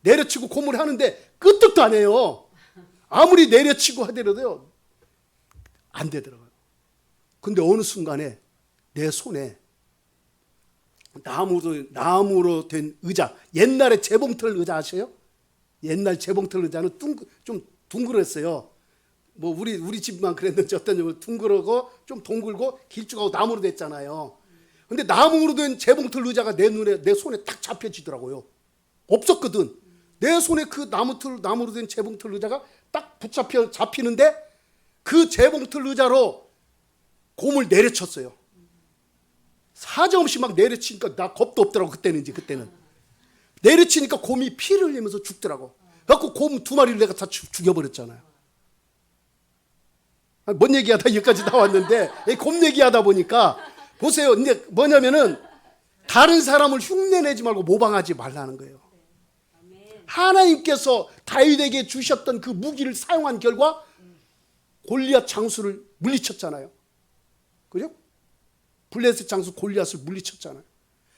내려치고 곰을 하는데 끄떡도 안 해요. 아무리 내려치고 하더라도요. 안 되더라고요. 근데 어느 순간에 내 손에 나무로 된 의자, 옛날에 재봉틀 의자 아세요? 옛날 재봉틀 의자는 좀 둥그랬어요. 뭐 우리 집만 그랬는지 어떤 둥그러고 좀 동글고 길쭉하고 나무로 됐잖아요. 근데 나무로 된 재봉틀 의자가 내 손에 딱 잡혀지더라고요. 없었거든. 내 손에 그 나무로 된 재봉틀 의자가 딱 잡히는데 그 재봉틀 의자로 곰을 내려쳤어요. 사정없이 막 내려치니까 나 겁도 없더라고. 그때는 내려치니까 곰이 피를 흘리면서 죽더라고. 그래갖고 곰 2마리를 내가 다 죽여버렸잖아요. 뭔 얘기하다 여기까지 나왔는데 곰 얘기하다 보니까 보세요. 근데 뭐냐면은 다른 사람을 흉내내지 말고 모방하지 말라는 거예요. 하나님께서 다윗에게 주셨던 그 무기를 사용한 결과 골리앗 장수를 물리쳤잖아요. 그죠? 블레셋 장수 골리앗을 물리쳤잖아요.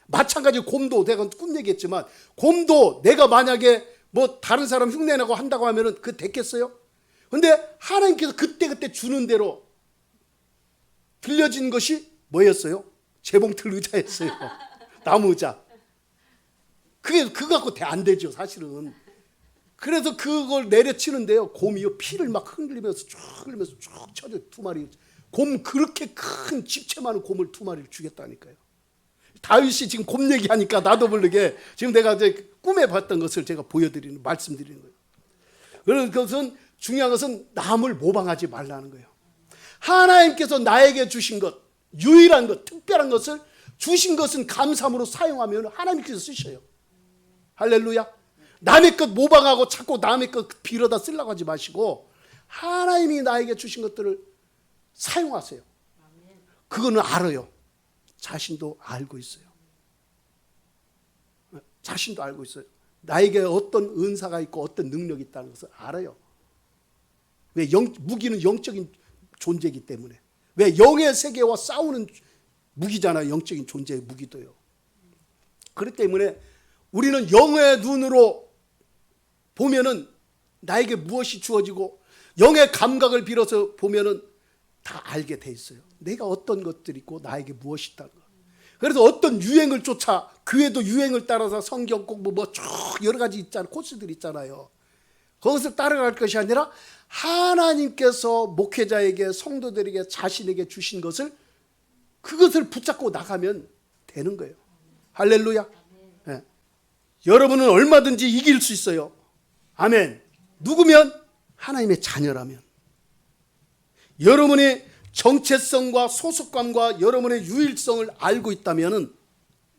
마찬가지로 곰도 내가 꿈 얘기했지만 곰도 내가 만약에 뭐 다른 사람 흉내내고 한다고 하면은 그거 됐겠어요? 근데 하나님께서 그때 주는 대로 들려진 것이 뭐였어요? 재봉틀 의자였어요. 나무 의자. 그거 갖고 안 되죠, 사실은. 그래서 그걸 내려치는데요. 곰이요, 피를 막 흘리면서 쭉 쳐져 2마리. 곰 그렇게 큰 집채 많은 곰을 2마리를 죽였다니까요. 다윗이 지금 곰 얘기하니까 나도 모르게 지금 내가 이제 꿈에 봤던 것을 제가 말씀드리는 거예요. 그래서 그것은 중요한 것은 남을 모방하지 말라는 거예요. 하나님께서 나에게 주신 것, 유일한 것, 특별한 것을 주신 것은 감사함으로 사용하면 하나님께서 쓰셔요. 할렐루야. 남의 것 모방하고 자꾸 남의 것 빌어다 쓰려고 하지 마시고 하나님이 나에게 주신 것들을 사용하세요. 그거는 알아요. 자신도 알고 있어요. 자신도 알고 있어요. 나에게 어떤 은사가 있고 어떤 능력이 있다는 것을 알아요. 왜 무기는 영적인 존재이기 때문에. 왜 영의 세계와 싸우는 무기잖아요. 영적인 존재의 무기도요. 그렇기 때문에 우리는 영의 눈으로 보면은 나에게 무엇이 주어지고 영의 감각을 빌어서 보면은 다 알게 돼 있어요. 내가 어떤 것들이 있고 나에게 무엇이 있다는 거. 그래서 어떤 유행을 쫓아 교회도 유행을 따라서 성경 공부 뭐 쭉 여러 가지 있잖아요. 코스들 있잖아요. 그것을 따라갈 것이 아니라 하나님께서 목회자에게 성도들에게 자신에게 주신 것을 그것을 붙잡고 나가면 되는 거예요. 할렐루야. 네. 여러분은 얼마든지 이길 수 있어요. 아멘. 누구면? 하나님의 자녀라면. 여러분의 정체성과 소속감과 여러분의 유일성을 알고 있다면,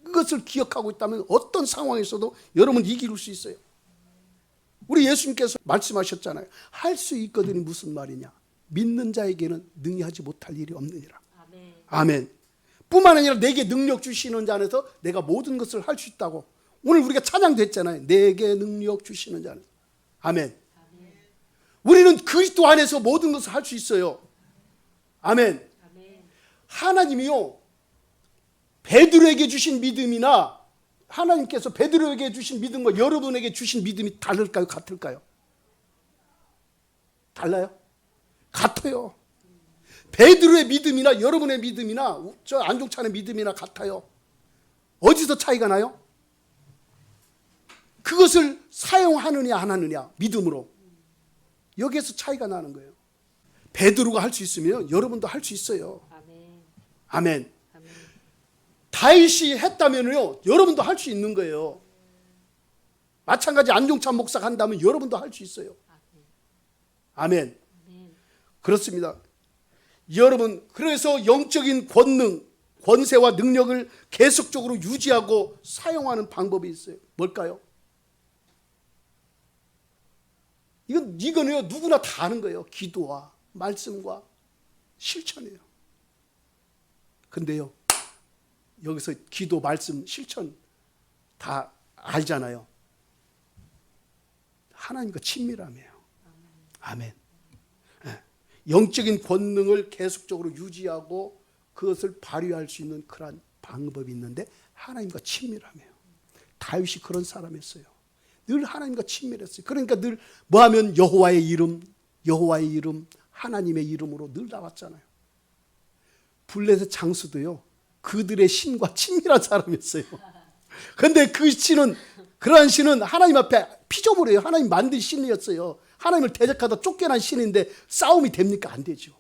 그것을 기억하고 있다면 어떤 상황에서도 여러분 이길 수 있어요. 우리 예수님께서 말씀하셨잖아요. 할 수 있거든이 무슨 말이냐? 믿는 자에게는 능히 하지 못할 일이 없느니라. 아멘. 아멘. 뿐만 아니라 내게 능력 주시는 자 안에서 내가 모든 것을 할 수 있다고. 오늘 우리가 찬양도 했잖아요. 내게 능력 주시는 자 안에서. 아멘. 아멘. 우리는 그리스도 안에서 모든 것을 할 수 있어요. 아멘. 아멘. 하나님이요, 베드로에게 주신 믿음이나 하나님께서 베드로에게 주신 믿음과 여러분에게 주신 믿음이 다를까요? 같을까요? 달라요? 같아요. 베드로의 믿음이나 여러분의 믿음이나 저 안종찬의 믿음이나 같아요. 어디서 차이가 나요? 그것을 사용하느냐 안 하느냐, 믿음으로. 여기에서 차이가 나는 거예요. 베드로가 할 수 있으면 여러분도 할 수 있어요. 아멘. 아멘. 아멘. 다윗이 했다면요, 여러분도 할 수 있는 거예요. 마찬가지 안종찬 목사가 한다면 여러분도 할 수 있어요. 아멘. 아멘. 그렇습니다. 여러분, 그래서 영적인 권능, 권세와 능력을 계속적으로 유지하고 사용하는 방법이 있어요. 뭘까요? 이거는요, 누구나 다 아는 거예요. 기도와 말씀과 실천이에요. 근데요, 여기서 기도, 말씀, 실천 다 알잖아요. 하나님과 친밀함이에요. 아멘. 네. 영적인 권능을 계속적으로 유지하고 그것을 발휘할 수 있는 그런 방법이 있는데 하나님과 친밀함이에요. 다윗이 그런 사람이었어요. 늘 하나님과 친밀했어요. 그러니까 늘 뭐하면 여호와의 이름, 하나님의 이름으로 늘 나왔잖아요. 블레셋 장수도요, 그들의 신과 친밀한 사람이었어요. 그런데 그 신은, 그러한 신은 하나님 앞에 피조물이에요. 하나님 만든 신이었어요. 하나님을 대적하다 쫓겨난 신인데 싸움이 됩니까? 안 되죠.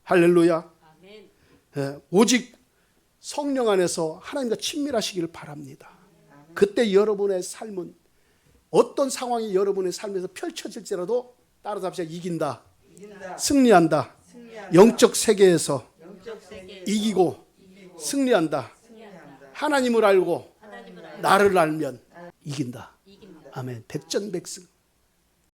할렐루야. 아멘. 예, 오직 성령 안에서 하나님과 친밀하시기를 바랍니다. 그때 여러분의 삶은 어떤 상황이 여러분의 삶에서 펼쳐질지라도 따라잡시다. 이긴다. 승리한다. 영적 세계에서 이기고 승리한다. 하나님을 알고 나를 알면 이긴다. 아멘. 백전백승.